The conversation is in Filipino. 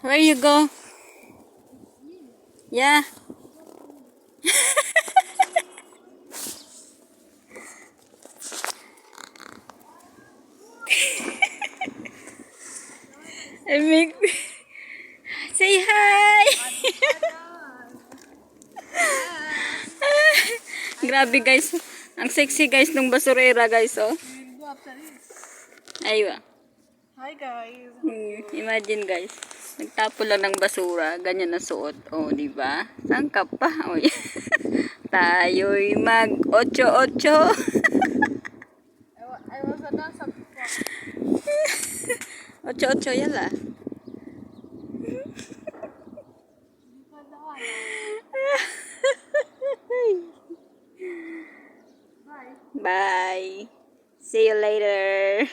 Where you go? Yeah. I make... Say hi! Grabe guys. Ang sexy guys nung basurera guys, oh. We'll go after this. Aywa. Hi guys. Imagine guys. Nagtapo lang ng basura. Ganyan ang suot. Oh, di ba? Saan ka pa? Oh, tayo'y mag 8-8. I was a dancer before. 8-8 yala. Bye. Bye. See you later.